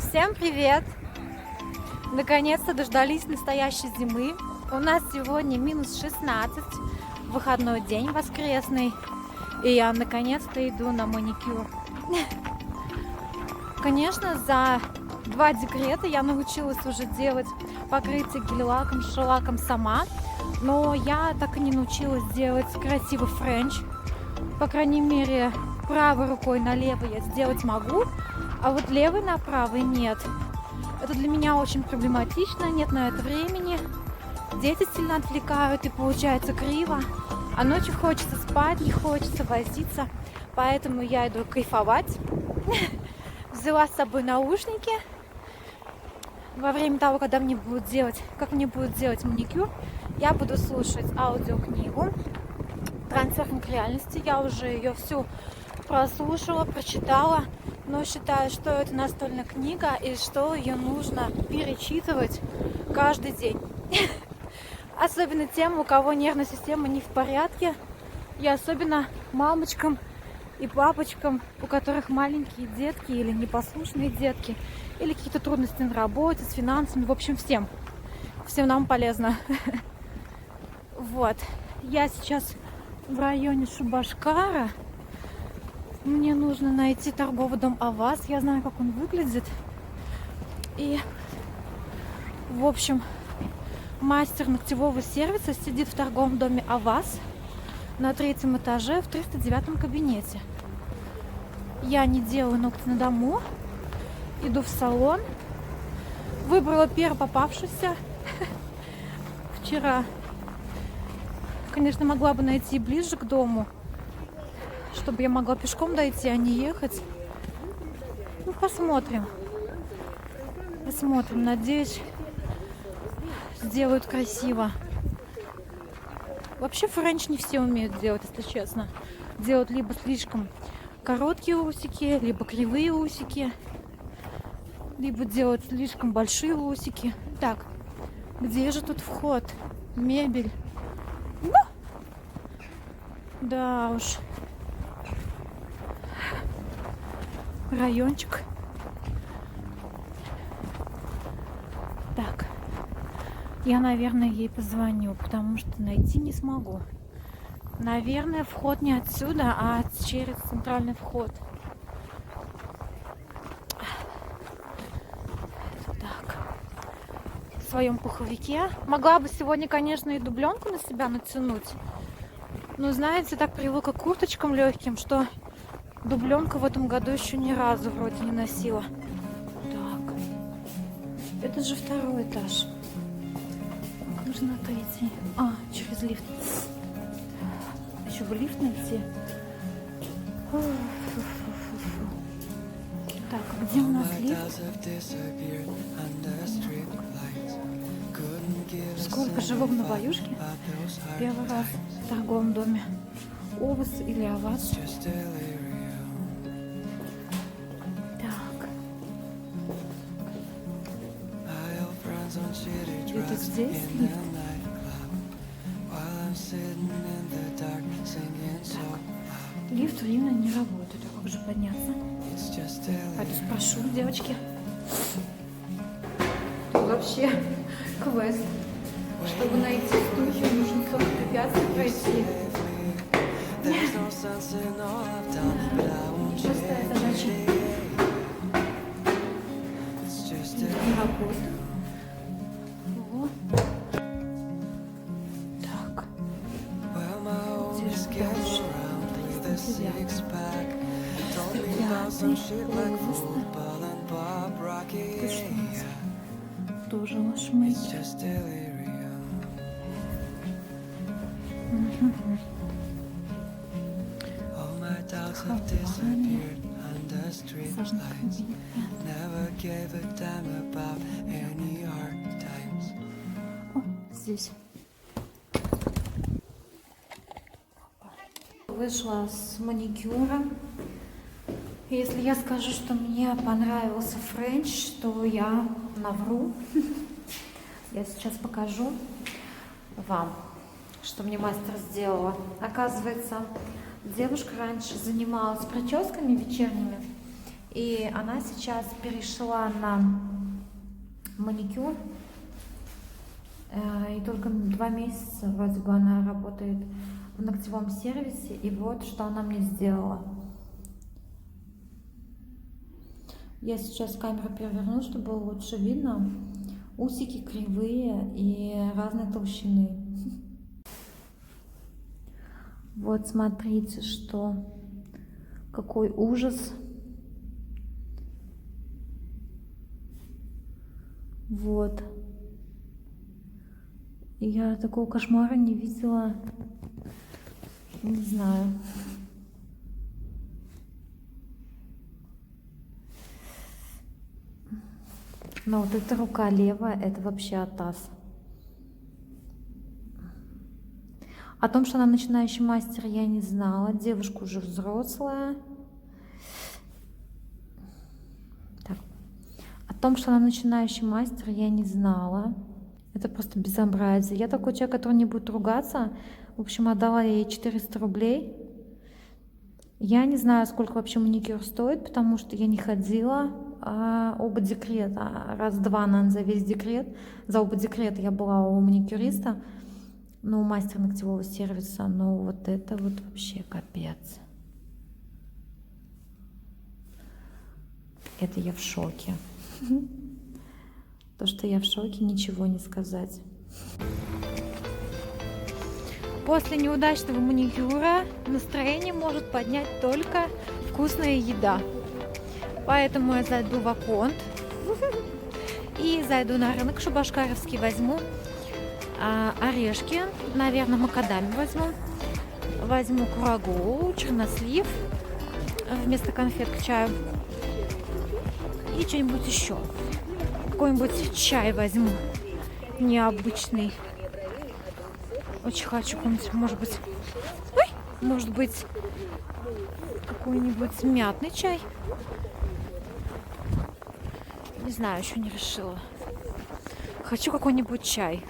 Всем привет! Наконец-то дождались настоящей зимы. У нас сегодня минус 16, выходной день воскресный. И я наконец-то иду на маникюр. Конечно, за 2 декрета я научилась уже делать покрытие гель-лаком, шелаком сама. Но я так и не научилась делать красивый френч. По крайней мере, правой рукой налево я сделать могу, а вот левой направо нет. Это для меня очень проблематично, нет на это времени. Дети сильно отвлекают и получается криво. А ночью хочется спать, не хочется возиться. Поэтому я иду кайфовать. Взяла с собой наушники. Во время того, когда мне будут делать маникюр, я буду слушать аудиокнигу «Трансферинг реальности». Я уже ее всю прослушала, прочитала, но считаю, что это настольная книга и что ее нужно перечитывать каждый день. Особенно тем, у кого нервная система не в порядке, и особенно мамочкам и папочкам, у которых маленькие детки или непослушные детки, или какие-то трудности на работе, с финансами, в общем, всем нам полезно. Вот, я сейчас в районе Шубашкара. Мне нужно найти торговый дом Аваз. Я знаю, как он выглядит. И, в общем, мастер ногтевого сервиса сидит в торговом доме Аваз на 3-м этаже в 309 кабинете. Я не делаю ногти на дому. Иду в салон. Выбрала первый попавшийся. Вчера, конечно, могла бы найти ближе к дому, чтобы я могла пешком дойти, а не ехать. Ну, посмотрим. Надеюсь, сделают красиво. Вообще френч не все умеют делать, если честно. Делают либо слишком короткие усики, либо кривые усики, либо делают слишком большие усики. Так, где же тут вход? Мебель. Да уж. Райончик. Так. Я, наверное, ей позвоню, потому что найти не смогу. Наверное, вход не отсюда, а через центральный вход. Так. В своем пуховике. Могла бы сегодня, конечно, и дубленку на себя натянуть. Но, знаете, так привыкла к курточкам легким, что дубленку в этом году еще ни разу вроде не носила. Так. Это же 2-й этаж. Как нужно отойти? А, через лифт. Еще бы лифт найти. Так, а где у нас лифт? Сколько живу в Новоюжке? Первый раз в торговом доме. Овус или Аваз. Так. Где-то здесь лифт? Так. Лифт временно не работает. А как же подняться? Пойду спрошу, девочки. Тут вообще квест. Чтобы найти студию, нужно сколько препятствий пройти. Простая задача. Не работает. Вот. Так. Где же дальше? 309. Тоже лошмыть. О, здесь. Вышла с маникюра. Если я скажу, что мне понравился френч, то я навру. Я сейчас покажу вам, что мне мастер сделала. Оказывается, девушка раньше занималась прическами вечерними И она сейчас перешла на маникюр. И только 2 месяца вроде бы она работает в ногтевом сервисе. И вот что она мне сделала. Я сейчас камеру переверну, чтобы было лучше видно. Усики кривые и разной толщины. Вот смотрите, какой ужас. Вот. Я такого кошмара не видела, не знаю. Но вот эта рука левая, это вообще атас. О том, что она начинающий мастер, я не знала. Девушка уже взрослая. Так. О том, что она начинающий мастер, я не знала. Это просто безобразие. Я такой человек, который не будет ругаться. В общем, отдала ей 400 рублей. Я не знаю, сколько вообще маникюр стоит, потому что я не ходила. Оба декрета, раз-два, наверное, за весь декрет. За оба декрета я была у маникюриста, ну, у мастера ногтевого сервиса. Но вот это вот вообще капец. Это я в шоке. То, что я в шоке, ничего не сказать. После неудачного маникюра настроение может поднять только вкусная еда. Поэтому я зайду в Аконт и зайду на рынок Шабашкаровский, возьму орешки, наверное, макадами возьму курагу, чернослив вместо конфет к чаю и что-нибудь еще. Какой-нибудь чай возьму необычный. Очень хочу какой-нибудь, может быть, какой-нибудь мятный чай. Не знаю, еще не решила. Хочу какой-нибудь чай.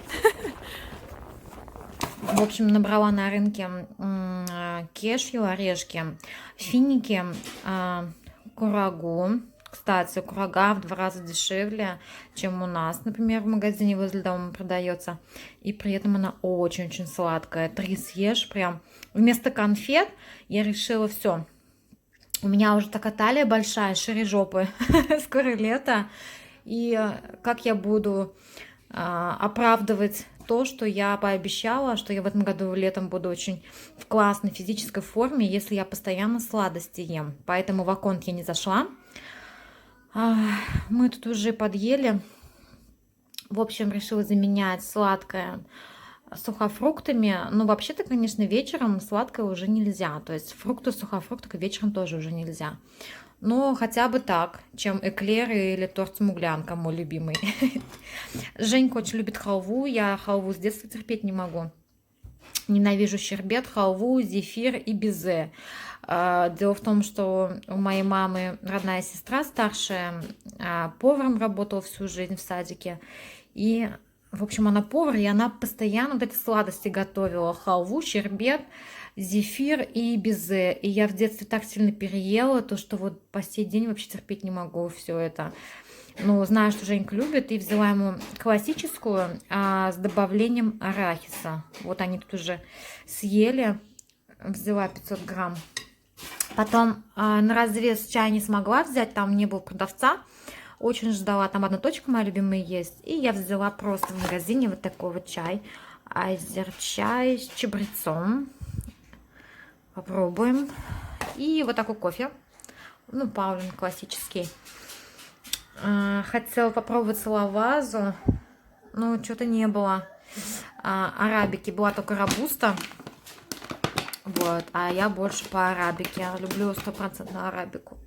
В общем, набрала на рынке кешью, орешки, финики, курагу. Кстати, курага в 2 раза дешевле, чем у нас, например, в магазине возле дома продается. И при этом она очень-очень сладкая. 3 съешь прям. Вместо конфет я решила все. У меня уже такая талия большая, шире жопы. Скоро лето. И как я буду оправдывать то, что я пообещала, что я в этом году летом буду очень в классной физической форме, если я постоянно сладости ем. Поэтому в Аконт я не зашла. Мы тут уже подъели. В общем, решила заменять сладкое сухофруктами. Но вообще-то, конечно, вечером сладкое уже нельзя. То есть фрукты, сухофрукты вечером тоже уже нельзя. Но хотя бы так, чем эклеры или торт с муглянка, мой любимый. Женька очень любит халву. Я халву с детства терпеть не могу. Ненавижу щербет, халву, зефир и безе. Дело в том, что у моей мамы родная сестра старшая, поваром работала всю жизнь в садике. И, в общем, она повар, и она постоянно вот эти сладости готовила. Халву, щербет, зефир и безе. И я в детстве так сильно переела, то что вот по сей день вообще терпеть не могу все это. Ну, знаю, что Женька любит, и взяла ему классическую с добавлением арахиса. Вот они тут уже съели. Взяла 500 грамм. Потом на развес чай не смогла взять, там не было продавца. Очень ждала, там одна точка моя любимая есть. И я взяла просто в магазине вот такой вот чай. Айзер-чай с чабрецом. Попробуем. И вот такой кофе. Ну, Паулин классический. Хотела попробовать лавазу, но что-то не было. Арабики была только робуста. Вот, а я больше по арабике. Я люблю 100% арабику.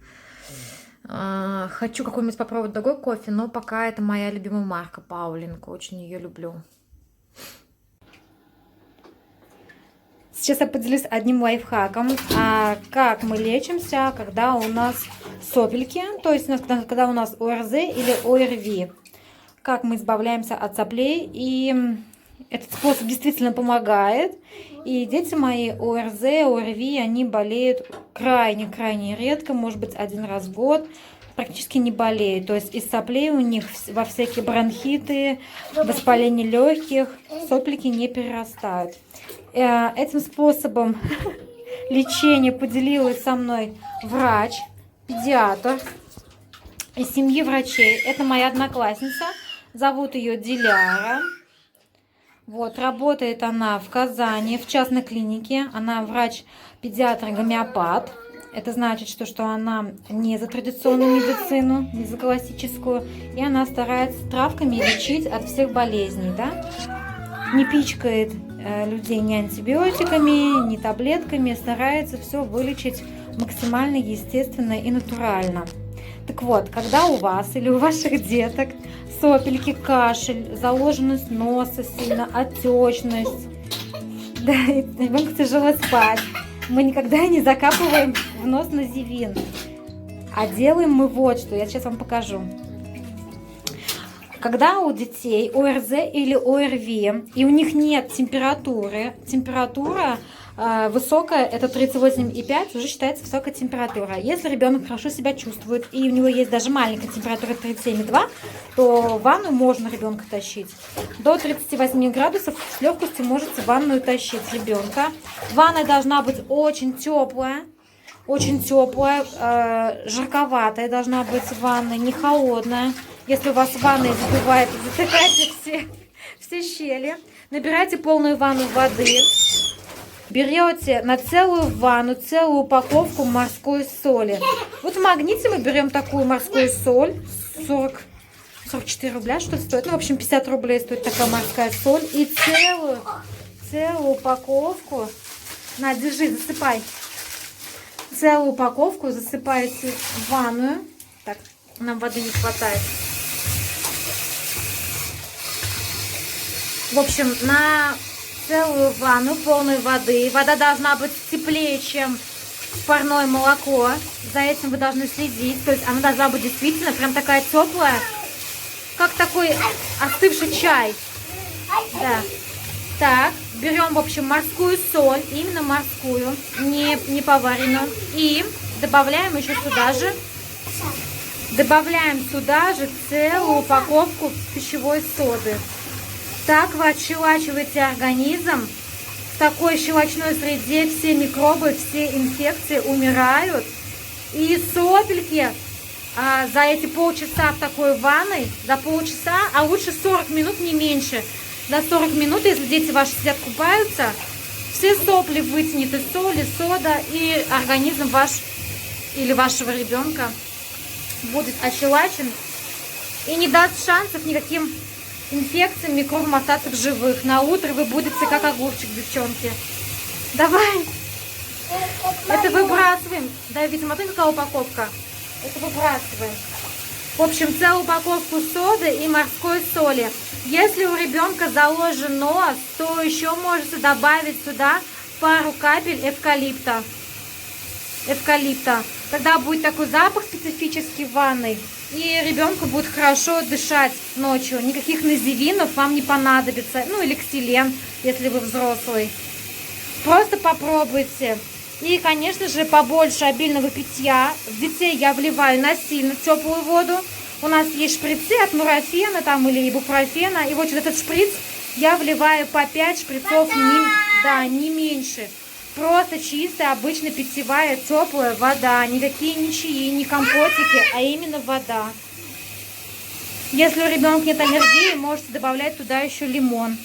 Хочу какой-нибудь попробовать другой кофе, но пока это моя любимая марка Паулинка. Очень ее люблю. Сейчас я поделюсь одним лайфхаком. Как мы лечимся, когда у нас сопельки, то есть когда у нас ОРЗ или ОРВИ. Как мы избавляемся от соплей и Этот способ действительно помогает. И дети мои ОРЗ, ОРВИ, они болеют крайне-крайне редко, может быть, один раз в год. Практически не болеют. То есть из соплей у них во всякие бронхиты, воспаление легких, соплики не перерастают. Этим способом лечения поделилась со мной врач, педиатр из семьи врачей. Это моя одноклассница. Зовут ее Диляра. Вот, работает она в Казани, в частной клинике. Она врач-педиатр-гомеопат. Это значит, что она не за традиционную медицину, не за классическую. И она старается травками лечить от всех болезней, да? Не пичкает людей ни антибиотиками, ни таблетками. Старается все вылечить максимально естественно и натурально. Так вот, когда у вас или у ваших деток сопельки, кашель, заложенность носа сильно, отечность, да, ребенку тяжело спать, мы никогда не закапываем в нос називин, а делаем мы вот что, я сейчас вам покажу. Когда у детей ОРЗ или ОРВИ, и у них нет температура высокая, это 38,5, уже считается высокая температура. Если ребенок хорошо себя чувствует, и у него есть даже маленькая температура 37,2, то в ванну можно ребенка тащить. До 38 градусов с легкостью можете в ванную тащить ребенка. Ванна должна быть очень теплая, жарковатая должна быть ванна, не холодная. Если у вас ванной забивает, затыкайте все щели. Набирайте полную ванну воды. Берете на целую ванну, целую упаковку морской соли. Вот в Магните мы берем такую морскую соль. 44 рубля, что ли, стоит. Ну, в общем, 50 рублей стоит такая морская соль. И целую упаковку. На, держи, засыпай. Целую упаковку засыпаете в ванную. Так, нам воды не хватает. В общем, на целую ванну полной воды. Вода должна быть теплее, чем парное молоко. За этим вы должны следить. То есть она должна быть действительно прям такая теплая, как такой остывший чай. Да. Так, берем, в общем, морскую соль, именно морскую, не поваренную. И добавляем еще сюда же. Добавляем сюда же целую упаковку пищевой соды. Так вы отщелачиваете организм. В такой щелочной среде все микробы, все инфекции умирают. И сопельки за эти полчаса в такой ванной, за полчаса, а лучше 40 минут, не меньше. До 40 минут, если дети ваши сидят, купаются, все сопли вытянет из соли, сода, и организм ваш или вашего ребенка будет ощелачен и не даст шансов никаким инфекциям, микробам остаться в живых. На утро вы будете как огурчик, девчонки. Давай. Это выбрасываем. Да, видимо, смотри, какая упаковка. Это выбрасываем. В общем, целую упаковку соды и морской соли. Если у ребенка заложен нос, то еще можете добавить сюда пару капель эвкалипта. Тогда будет такой запах специфический в ванной. И ребенку будет хорошо дышать ночью. Никаких називинов вам не понадобится. Ну или ксилен, если вы взрослый. Просто попробуйте. И, конечно же, побольше обильного питья. В детей я вливаю насильно теплую воду. У нас есть шприцы от нурофена там, или ибупрофена. И вот этот шприц я вливаю по 5 шприцов, не меньше. Просто чистая, обычная питьевая, теплая вода. Никакие ни чаи, ни компотики, а именно вода. Если у ребенка нет аллергии, можете добавлять туда еще лимон.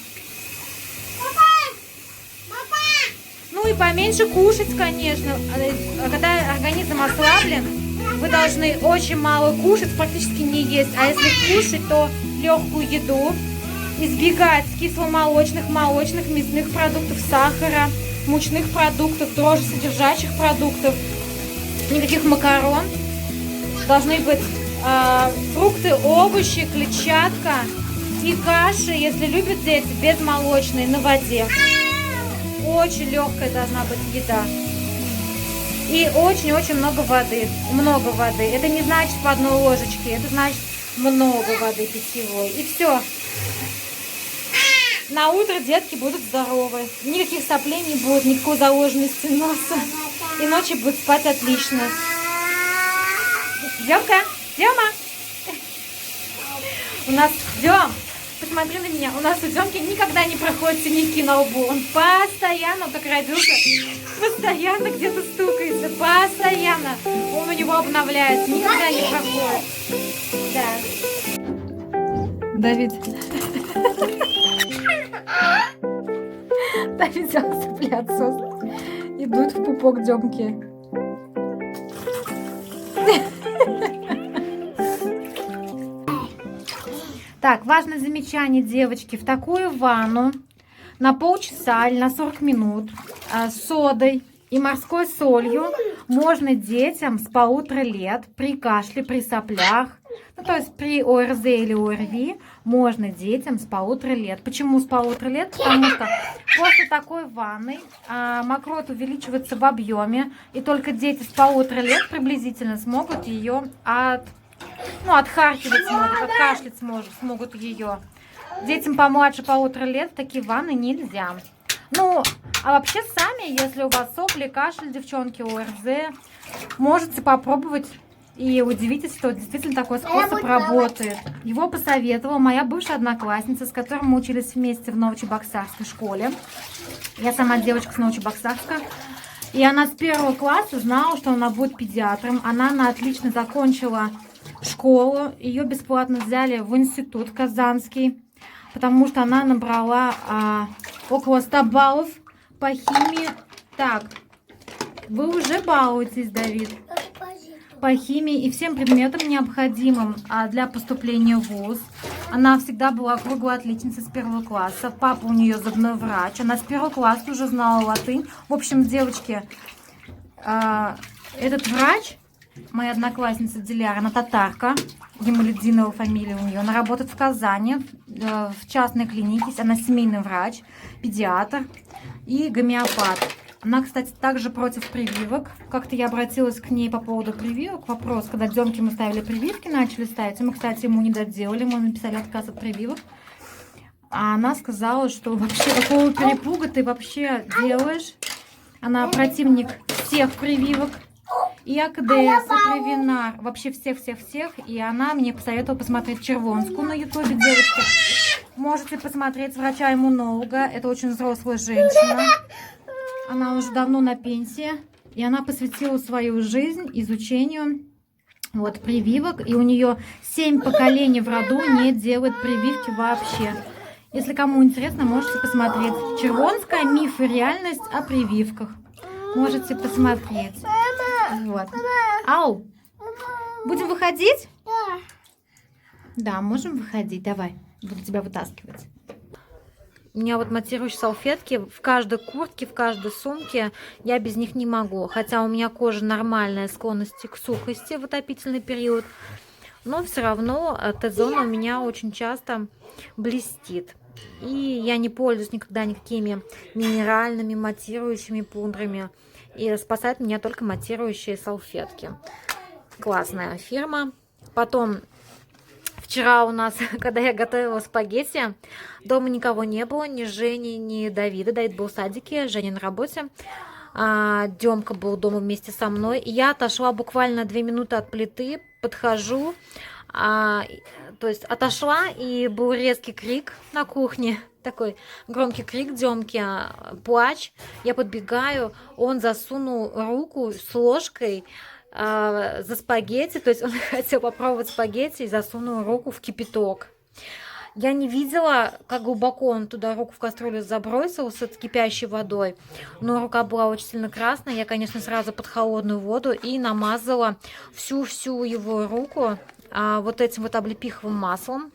Ну и поменьше кушать, конечно. Когда организм ослаблен, вы должны очень мало кушать, практически не есть. А если кушать, то легкую еду. Избегать кисломолочных, молочных, мясных продуктов, сахара, мучных продуктов, дрожжесодержащих продуктов. Никаких макарон. Должны быть фрукты, овощи, клетчатка и каши, если любят дети, безмолочные, на воде. Очень легкая должна быть еда. И очень-очень много воды. Много воды. Это не значит по одной ложечке. Это значит много воды питьевой. И все. На утро детки будут здоровы. Никаких соплей не будет, никакой заложенности носа. И ночью будут спать отлично. Демка, Дема. У нас Дем. Посмотри на меня. У нас у Демки никогда не проходят синяки на лбу. Он постоянно, он как родился, постоянно где-то стукается. Постоянно. Он у него обновляется. Никогда не проходит. Да. Давид. Давид взял цыплят идут в пупок Демки. Так, важное замечание, девочки. В такую ванну на полчаса или на 40 минут с содой и морской солью можно детям с 1,5 лет при кашле, при соплях, ну, то есть при ОРЗ или ОРВИ можно детям с 1,5 лет. Почему с 1,5 лет? Потому что после такой ванны мокрота увеличивается в объеме, и только дети с 1,5 лет приблизительно смогут ее отхаркивать смогут, откашлять смогут ее. Детям помладше 1,5 лет в такие ванны нельзя. Ну, а вообще сами, если у вас сопли, кашель, девчонки, ОРЗ, можете попробовать и удивитесь, что действительно такой способ работает. Его посоветовала моя бывшая одноклассница, с которой мы учились вместе в Новочебоксарской школе. Я сама девочка с Новочебоксарска. И она с 1 класса знала, что она будет педиатром. Она отлично закончила школу. Ее бесплатно взяли в институт казанский, потому что она набрала около 100 баллов по химии. Так, вы уже балуетесь, Давид. По химии и всем предметам, необходимым для поступления в вуз. Она всегда была круглой отличницей с 1 класса. Папа у нее зубной врач. Она с 1 класса уже знала латынь. В общем, девочки, этот врач, моя одноклассница Диляра, она татарка, Гемолюдинова фамилия у нее. Она работает в Казани, в частной клинике. Она семейный врач, педиатр и гомеопат. Она, кстати, также против прививок. Как-то я обратилась к ней по поводу прививок. Вопрос, когда Демке мы ставили прививки, начали ставить. Мы, кстати, ему не доделали, мы написали отказ от прививок. А она сказала, что вообще какого перепуга ты вообще делаешь. Она противник всех прививок. И АКДС, и Привинар, вообще всех-всех-всех. И она мне посоветовала посмотреть Червонскую на ютубе, девочки. Можете посмотреть врача-иммунолога. Это очень взрослая женщина. Она уже давно на пенсии. И она посвятила свою жизнь изучению прививок. И у нее 7 поколений в роду не делают прививки вообще. Если кому интересно, можете посмотреть. Червонская, миф и реальность о прививках. Можете посмотреть. Вот. Ау! Будем выходить? Да. Да, можем выходить. Давай, буду тебя вытаскивать. У меня вот матирующие салфетки в каждой куртке, в каждой сумке. Я без них не могу. Хотя у меня кожа нормальная, склонности к сухости в отопительный период. Но все равно Т-зона у меня очень часто блестит. И я не пользуюсь никогда никакими минеральными матирующими пудрами. И спасает меня только матирующие салфетки. Классная фирма. Потом, вчера у нас, когда я готовила спагетти, дома никого не было, ни Жени, ни Давида. Давид был в садике, Женя на работе. Демка был дома вместе со мной. И я отошла буквально 2 минуты от плиты, подхожу. То есть отошла, и был резкий крик на кухне. Такой громкий крик Демки, плач. Я подбегаю, он засунул руку с ложкой за спагетти. То есть он хотел попробовать спагетти и засунул руку в кипяток. Я не видела, как глубоко он туда руку в кастрюлю забросил с кипящей водой. Но рука была очень сильно красная. Я, конечно, сразу под холодную воду и намазала всю его руку вот этим вот облепиховым маслом.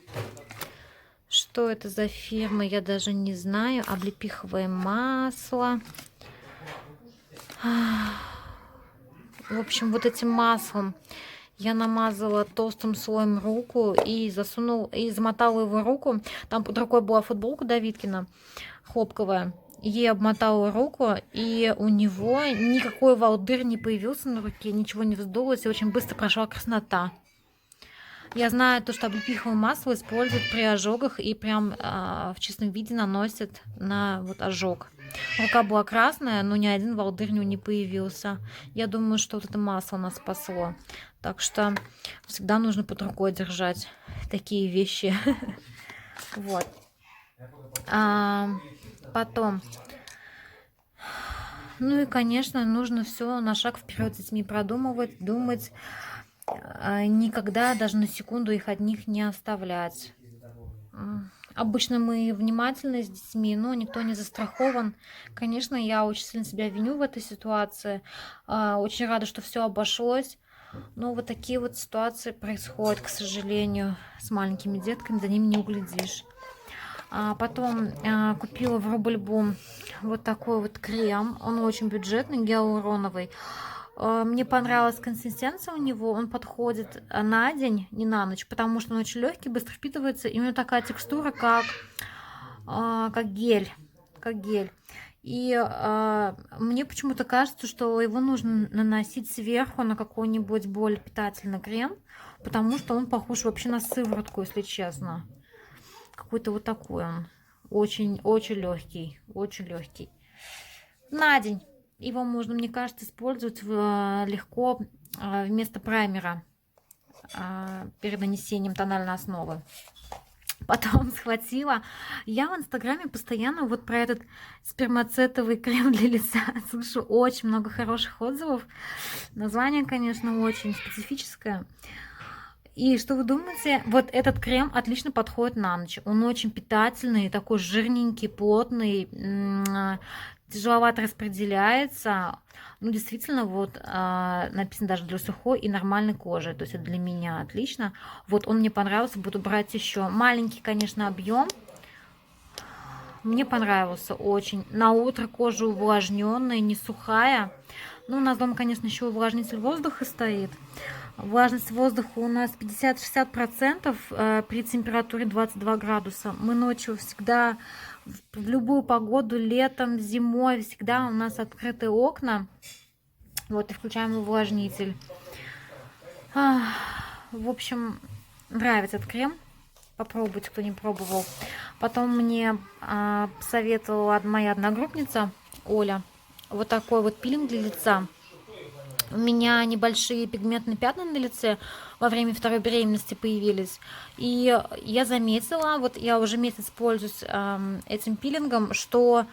Что это за фирма, я даже не знаю. Облепиховое масло. В общем, вот этим маслом я намазала толстым слоем руку и замотала его руку. Там под рукой была футболка Давидкина, хлопковая. Ей обмотала руку, и у него никакой волдырь не появился на руке, ничего не вздулось, и очень быстро прошла краснота. Я знаю то, что облепиховое масло используют при ожогах и прям в чистом виде наносят на вот ожог. Рука была красная, но ни один волдырь не появился. Я думаю, что вот это масло нас спасло. Так что всегда нужно под рукой держать такие вещи. Вот. Потом, ну и, конечно, нужно все на шаг вперед с детьми продумывать, думать, никогда даже на секунду их одних не оставлять. Обычно мы внимательны с детьми, но никто не застрахован. Конечно, я очень сильно себя виню в этой ситуации. Очень рада, что все обошлось. Но вот такие вот ситуации происходят, к сожалению, с маленькими детками, за ними не углядишь. Потом купила в Рубль-Бум вот такой вот крем. Он очень бюджетный, гиалуроновый. Мне понравилась консистенция у него. Он подходит на день, не на ночь, потому что он очень легкий, быстро впитывается. И у него такая текстура, как гель. Как гель. И мне почему-то кажется, что его нужно наносить сверху на какой-нибудь более питательный крем, потому что он похож вообще на сыворотку, если честно. Какой-то вот такой он. Очень легкий. Очень легкий. На день. Его можно, мне кажется, использовать легко вместо праймера перед нанесением тональной основы. Потом схватила. Я в Инстаграме постоянно вот про этот спермацетовый крем для лица слышу очень много хороших отзывов. Название, конечно, очень специфическое. И что вы думаете? Вот этот крем отлично подходит на ночь. Он очень питательный, такой жирненький, плотный, тяжеловато распределяется. Ну, действительно, вот написано даже для сухой и нормальной кожи. То есть это для меня отлично. Вот он мне понравился, буду брать еще. Маленький, конечно, объем. Мне понравился очень. На утро кожа увлажненная, не сухая. Ну, у нас дома, конечно, еще увлажнитель воздуха стоит. Влажность воздуха у нас 50-60% при температуре 22 градуса. Мы ночью всегда, в любую погоду, летом, зимой, всегда у нас открытые окна. Вот, и включаем увлажнитель. В общем, нравится этот крем. Попробуйте, кто не пробовал. Потом мне посоветовала моя одногруппница Оля вот такой вот пилинг для лица. У меня небольшие пигментные пятна на лице во время второй беременности появились. И я заметила, вот я уже месяц пользуюсь этим пилингом, что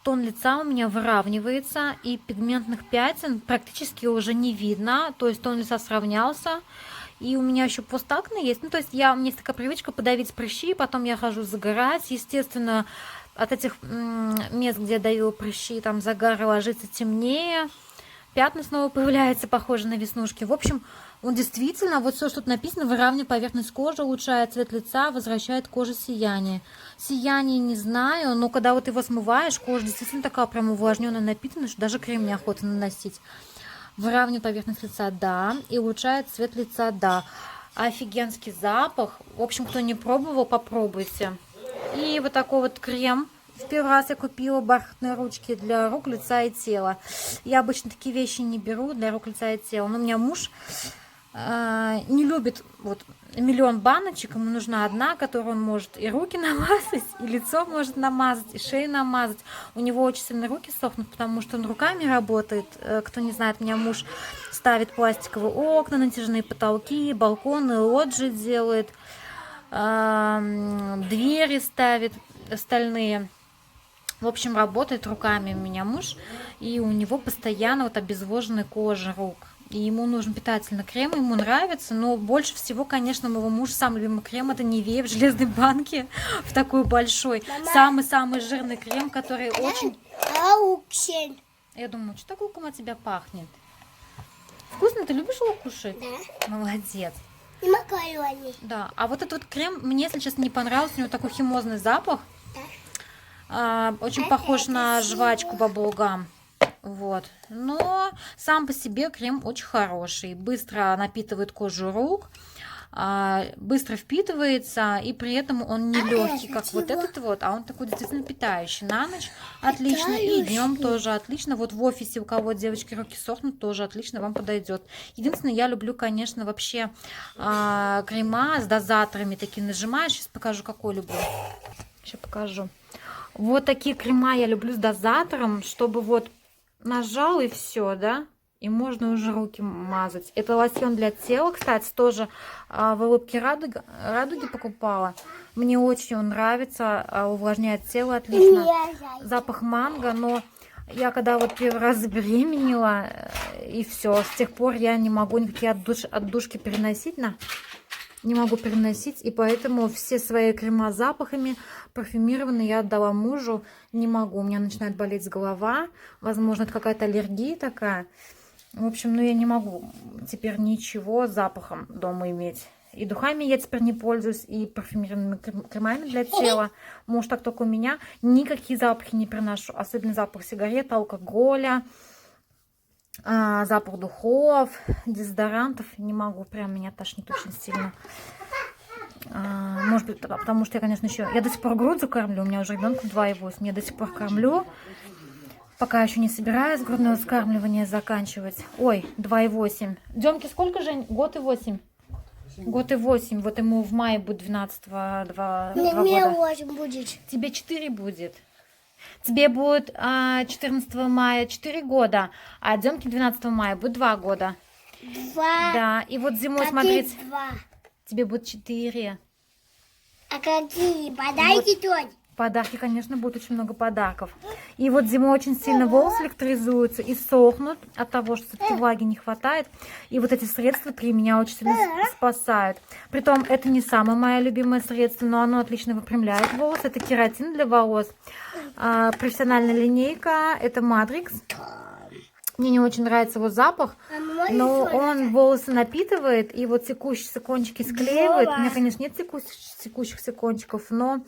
тон лица у меня выравнивается, и пигментных пятен практически уже не видно. То есть тон лица сравнялся. И у меня еще постакне есть. Ну, то есть у меня есть такая привычка подавить прыщи, потом я хожу загорать. Естественно, от этих мест, где я давила прыщи, там загар ложится темнее. Пятна снова появляются, похожие на веснушки. В общем, он действительно, вот все, что тут написано, выравнивает поверхность кожи, улучшает цвет лица, возвращает коже сияние. Сияние не знаю, но когда вот его смываешь, кожа действительно такая прям увлажненная, напитанная, что даже крем неохота наносить. Выравнивает поверхность лица, да, и улучшает цвет лица, да. Офигенский запах. В общем, кто не пробовал, попробуйте. И вот такой вот крем. В первый раз я купила бархатные ручки для рук, лица и тела. Я обычно такие вещи не беру для рук, лица и тела. Но у меня муж не любит вот миллион баночек. Ему нужна одна, которую он может и руки намазать, и лицо может намазать, и шею намазать. У него очень сильно руки сохнут, потому что он руками работает. Кто не знает, у меня муж ставит пластиковые окна, натяжные потолки, балконы, лоджии делает, двери ставит стальные. В общем, работает руками у меня муж, и у него постоянно вот обезвоженная кожа рук. И ему нужен питательный крем, ему нравится, но больше всего, конечно, моего мужа самый любимый крем — это Nivea в железной банке, в такой большой. Самый-самый жирный крем, который очень... Я думаю, что так луком от тебя пахнет? Вкусно? Ты любишь лук кушать? Да. Молодец. И макароны. Да, а вот этот вот крем мне, если честно, не понравился, у него такой химозный запах. Очень похож на жвачку Bubblegum. Вот. Но сам по себе крем очень хороший. Быстро напитывает кожу рук. быстро впитывается, и при этом он не легкий, как вот этот вот, а он такой действительно питающий. На ночь отлично, и днем тоже отлично. Вот в офисе, у кого девочки руки сохнут, тоже отлично вам подойдет. Единственное, я люблю, конечно, вообще крема с дозаторами, такие нажимаешь. Сейчас покажу, какой люблю. Сейчас покажу. Вот такие крема я люблю с дозатором, чтобы вот нажал и все, да? И можно уже руки мазать. Это лосьон для тела, кстати, тоже в улыбке радуги покупала. Мне очень он нравится, увлажняет тело отлично. Запах манго, но я когда вот первый раз забеременела, и все, с тех пор я не могу никакие отдушки переносить, не могу переносить, и поэтому все свои крема с запахами парфюмированные я отдала мужу, не могу, у меня начинает болеть голова, возможно, это какая-то аллергия такая. В общем, ну я не могу теперь ничего с запахом дома иметь. И духами я теперь не пользуюсь, и парфюмированными кремами для тела. Может, так только у меня. Никакие запахи не приношу. Особенно запах сигарет, алкоголя, запах духов, дезодорантов. Не могу, прям меня тошнит очень сильно. Может быть, потому что я, конечно, еще... Я до сих пор грудью кормлю, у меня уже ребенку 2,8. Я до сих пор кормлю. Пока еще не собираюсь грудное вскармливание заканчивать. Ой, 2,8. Демке сколько, Жень? Год и 8. Год и 8. Вот ему в мае будет 12-2 года. Мне 8 будет. Тебе 4 будет. Тебе будет 14 мая 4 года, а Демке 12 мая будет 2 года. 2. Да, и вот зимой, смотрите, 2. тебе будет 4. А какие? Подайте вот. Подарки, конечно, будет очень много подарков. И вот зимой очень сильно волосы электризуются и сохнут от того, что все-таки влаги не хватает. И вот эти средства при меня очень сильно спасают. Притом, это не самое мое любимое средство, но оно отлично выпрямляет волосы. Это кератин для волос. Профессиональная линейка. Это Матрикс. Мне не очень нравится его запах, но он волосы напитывает, и вот текущиеся кончики склеивает. У меня, конечно, нет текущихся кончиков, но...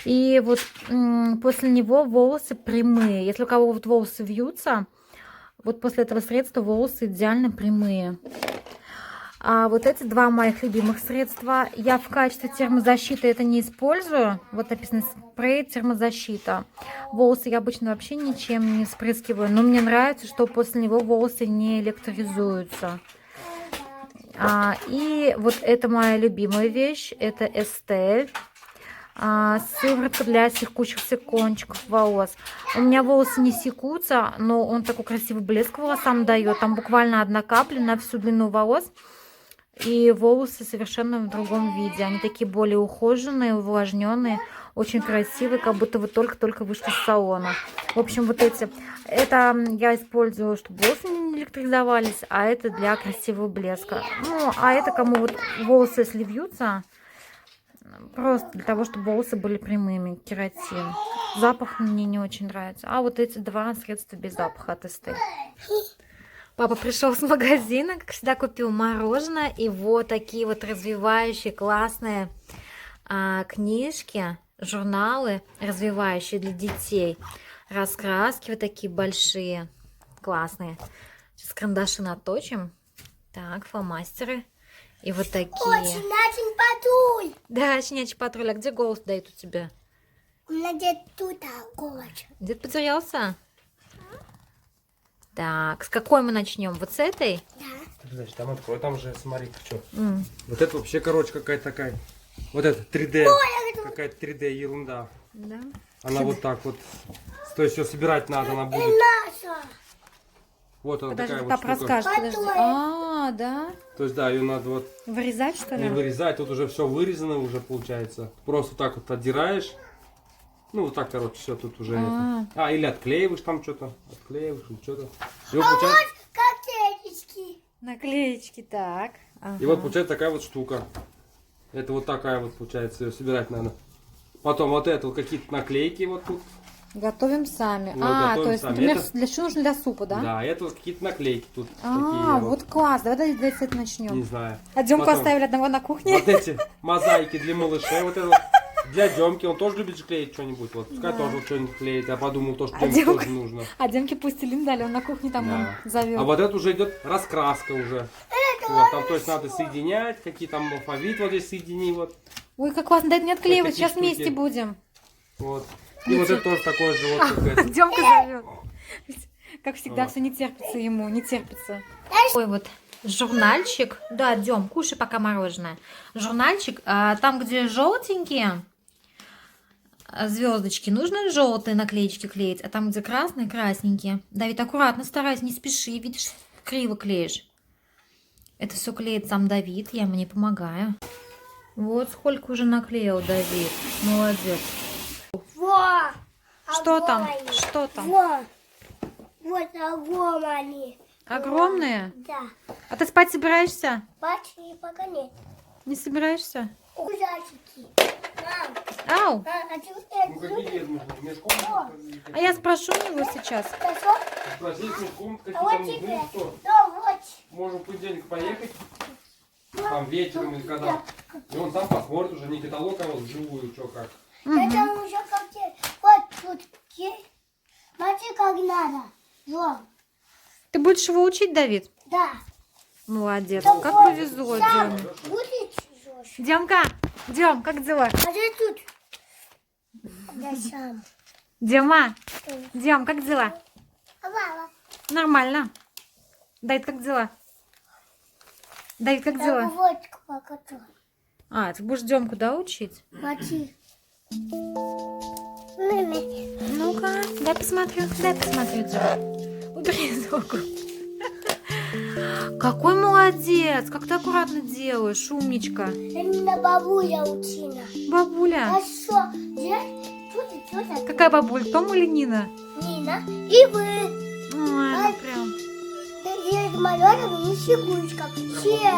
И вот после него волосы прямые. Если у кого вот волосы вьются, вот после этого средства волосы идеально прямые. А вот эти два моих любимых средства я в качестве термозащиты это не использую. Вот написано спрей термозащита. Волосы я обычно вообще ничем не спрыскиваю, но мне нравится, что после него волосы не электризуются. И вот это моя любимая вещь, это Estelle. Сыворотка для секущихся кончиков волос. У меня волосы не секутся, но он такой красивый блеск волосам дает. Там буквально одна капля на всю длину волос. И волосы совершенно в другом виде. Они такие более ухоженные, увлажненные, очень красивые, как будто вы только-только вышли из салона. В общем, вот эти, это я использую, чтобы волосы не электризовались, а это для красивого блеска. Ну, а это кому вот волосы, если вьются, просто для того, чтобы волосы были прямыми, кератин. Запах мне не очень нравится. А вот эти два средства без запаха от Estelle. Папа пришел с магазина, как всегда, купил мороженое и вот такие вот развивающие, классные книжки, журналы развивающие для детей. Раскраски вот такие большие, классные. Сейчас карандаши наточим. Так, фломастеры. И вот такие. Щенячий патруль. Да, щенячий патруль. А где голос дает у тебя? У меня где-то тут голос. Где-то потерялся? Так, с какой мы начнем? Вот с этой? Да. Значит, там открой, там же, смотри, что. Вот это вообще, короче, какая-то такая. Вот это 3D. Какая-то 3D ерунда. Да. Она вот так вот. То есть ее собирать надо, она будет. Наша. Вот она Подожди, такая папа вот штука. расскажет, подожди. Да? То есть, да, ее надо вот Вырезать, что не ли? вырезать. Тут уже все вырезано уже получается. Просто так вот отдираешь. Ну, вот так, короче, все тут уже это. Или отклеиваешь там что-то. Отклеиваешь, что-то. И вот получается... Коктейльчики. Наклеечки, так. И вот получается такая вот штука. Это вот такая вот получается, ее собирать надо. Потом вот это вот какие-то наклейки вот тут. Готовим сами. Вот, готовим то есть, сами. например, Это... для чего нужно для супа, да? Да, это вот какие-то наклейки тут. Такие Вот класс. Давай с этого начнем. Не знаю. А Демку Потом оставили одного на кухне. Вот эти мозаики для малышей. Вот это вот для Демки. Он тоже любит же клеить что-нибудь. Вот пускай тоже вот что-нибудь клеит. Я подумал, то, что Демке тоже нужно. А Демке пустелин дали, он на кухне там Да. зовет. А вот это уже идет раскраска уже. Вот, там, то есть, надо соединять, какие там алфавит вот здесь соедини, вот. Ой, как классно, дай не отклеивать, такие сейчас вместе штуки. будем. Вот. И вот это тоже такое же, вот, как это. Демка зовет. Как всегда, Вот. все не терпится ему, не терпится. Ой, вот журнальчик. Да, Дем, кушай пока мороженое. Журнальчик, там, где желтенькие звездочки, нужно желтые наклеечки клеить, а там, где красные, красненькие. Давид, аккуратно старайся, не спеши, видишь, криво клеишь. Это все клеит сам Давид, я ему не помогаю. Вот сколько уже наклеил Давид. Молодец. Во! Что там? Огонь. Что там? Во! Вот огонь они. Огромные? Да. А ты спать собираешься? Большие пока нет. Не собираешься? Ужастики. Мам, Ау! а ты Ну, какие есть, нужны? Мешком? А я спрошу у него сейчас. Хорошо? Спросить мешком, какие А вот там тебе. нужны, что? Да, вот. Можем в понедельник поехать, там вечером или когда. И он сам посмотрит уже, не каталог, а вот вживую, что как. Это уже как те. Вот тут есть. Смотри, как надо. Вот. Ты будешь его учить, Давид? Да. Молодец. Там Как вот повезло, сам Деме. будет чужой. Демка, Дем, как дела? А ты тут. Я сам. Дема, Дем, как дела? А мама? Нормально. Давид, как дела? Давид, как Я дела? вот пока тут. А, ты будешь Демку, да, учить? Смотри. Маме. Ну-ка, дай посмотрю, Дем. Убери руку. Какой молодец, как ты аккуратно делаешь, умничка. Это бабуля учила. Бабуля. Хорошо. Здесь тут и тут. Какая бабуль, Том или Нина? Нина. И вы. Ой, ну прям. Здесь малёнок и Снегурочка. Все.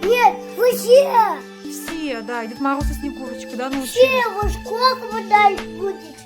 Нет, вы все. Все, да, Дед Мороз и Снегурочка, да, ну Все. Вы сколько вы дальше будете?